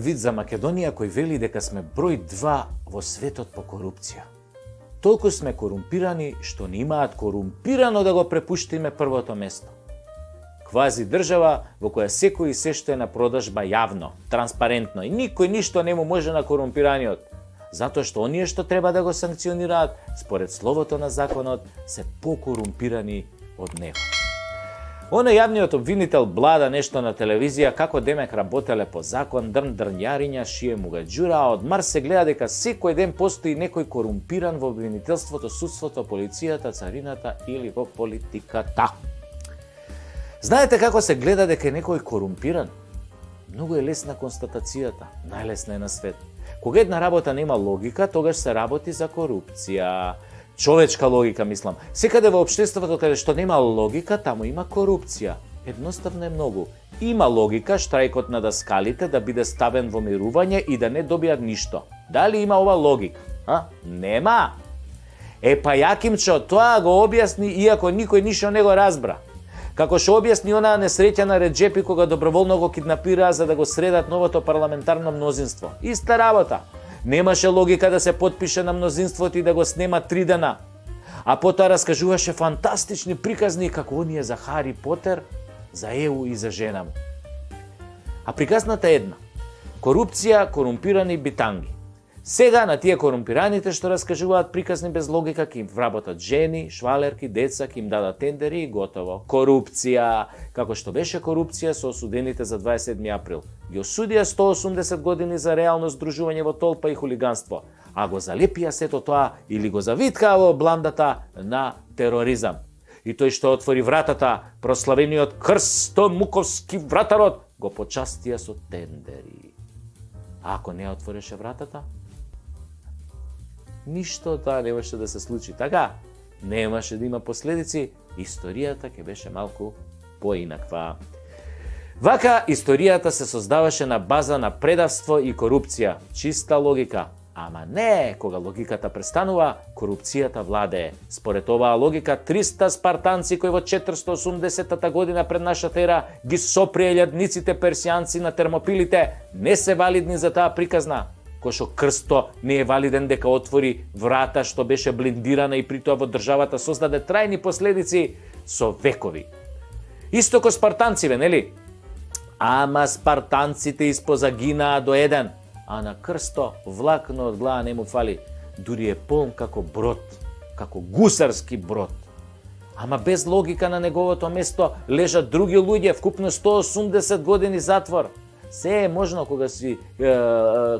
вид за Македонија кој вели дека сме број 2 во светот по корупција. Толку сме корумпирани што не имаат корумпирано да го препуштиме првото место. Квази држава во која секој и се што е на продажба јавно, транспарентно и никој ништо не му може на корумпираниот, затоа што оние што треба да го санкционираат според словото на законот се покорумпирани од него. Оној јавниот обвинител блада нешто на телевизија како демек работеле по закон, дрнјариња, шие мугаџура, а од Марс се гледа дека секој ден постои некој корумпиран во обвинителството, судството, полицијата, царината или во политиката. Знаете како се гледа дека е некој корумпиран? Многу е лесна констатацијата, најлесна е на свет. Кога една работа нема логика, тогаш се работи за корупција. Човечка логика, мислам. Секаде во општеството каде што нема логика, таму има корупција. Едноставно е многу. Има логика штрајкот на даскалите да биде ставен во мирување и да не добијат ништо. Дали има ова логика? Нема. Па Јакимчо тоа го објасни иако никој ништо не го разбра. Како што објасни онаа несреќа на Реджепи кога доброволно го киднапираа за да го средат новото парламентарно мнозинство. Иста работа. Немаше логика да се потпише на мнозинството и да го снема 3 дена. А потоа раскажуваше фантастични приказни како оние за Хари Потер, за ЕУ и за жена му. А приказната е една. Корупција, корумпирани битанги. Сега на тие корумпираните што раскажуваат приказни без логика ќе им вработат жени, швалерки, деца, ќе им дадат тендери и готово. Корупција, како што беше корупција со осудените за 27 април. Ги осудија 180 години за реално здружување во толпа и хулиганство, а го залепија сето тоа или го завиткаа во бландата на тероризам. И тој што отвори вратата, прославениот крстомуковски вратарот, го почастија со тендери. А ако не отвореше вратата, ништо од тоа немаше да се случи. Така, немаше да има последици, историјата ќе беше малку поинаква. Вака, историјата се создаваше на база на предавство и корупција. Чиста логика. Ама не, кога логиката престанува, корупцијата владее. Според оваа логика, 300 спартанци кои во 480 година пред нашата ера ги соприја лјадниците персијанци на Термопилите, не се валидни за таа приказна. Кој што Крсто не е валиден дека отвори врата што беше блиндирана и притоа во државата создаде трајни последици со векови. Исто ко спартанциве, нели? Ама спартанците испозагинаа до еден, а на Крсто влакно од глава не му фали. Дури е полн како брод, како гусарски брод. Ама без логика на неговото место лежат други луѓе, вкупно 180 години затвор. Се е можно кога си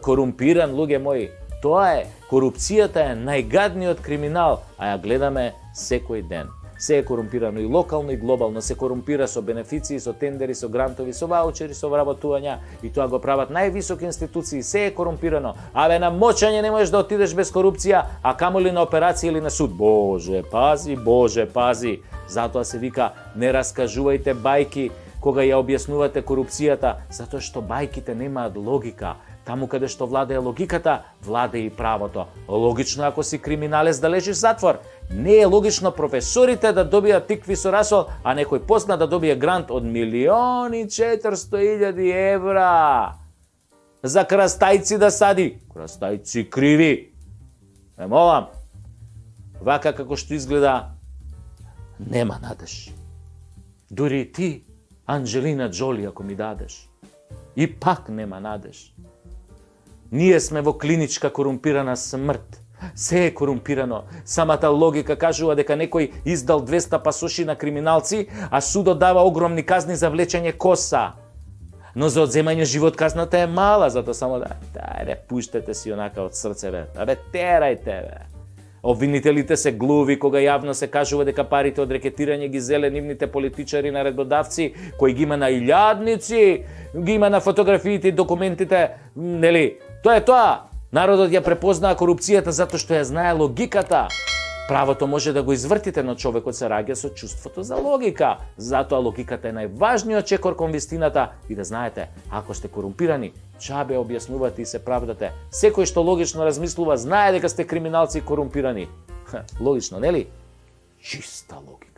корумпиран, луѓе мои. Тоа е, корупцијата е најгадниот криминал, а ја гледаме секој ден. Се е корумпирано и локално и глобално, се корумпира со бенефиции, со тендери, со грантови, со ваучери, со вработувања и тоа го прават највисоки институции, се е корумпирано. Абе на мочање не можеш да отидеш без корупција, а камоли на операција или на суд. Боже, пази, Боже, пази. Затоа се вика не раскажувајте бајки кога ја објаснувате корупцијата, затоа што бајките немаат логика. Таму каде што владее логиката, владее и правото. Логично ако си криминалец да лежиш затвор. Не е логично професорите да добијат тикви со расол, а некој познат да добие грант од 1.400.000 евра. За крастајци да сади. Крастајци криви. Ме молам. Вака како што изгледа, нема надеж. Дури ти, Анджелина Джоли, ако ми дадеш. И пак нема надеж. Ние сме во клиничка корумпирана смрт. Се е корумпирано. Самата логика кажува дека некој издал 200 пасоши на криминалци, а судот дава огромни казни за влечење коса. Но за одземање живот казната е мала, затоа само дајде, пуштете си онака од срце, бе. Абе, терајте, бе. Обвинителите се глуви кога јавно се кажува дека парите од рекетирање ги зеле нивните политичари наредбодавци, кои ги има на илјадници, ги има на фотографиите и документите, нели? Тоа е тоа. Народот ја препознаа корупцијата затоа што ја знае логиката. Правото може да го извртите, но човекот се раѓа со чувството за логика. Затоа логиката е најважниот чекор кон вистината и да знаете, ако сте корумпирани, чабе објаснувате и се правдате. Секој што логично размислува знае дека сте криминалци и корумпирани. Логично, нели? Чиста логика.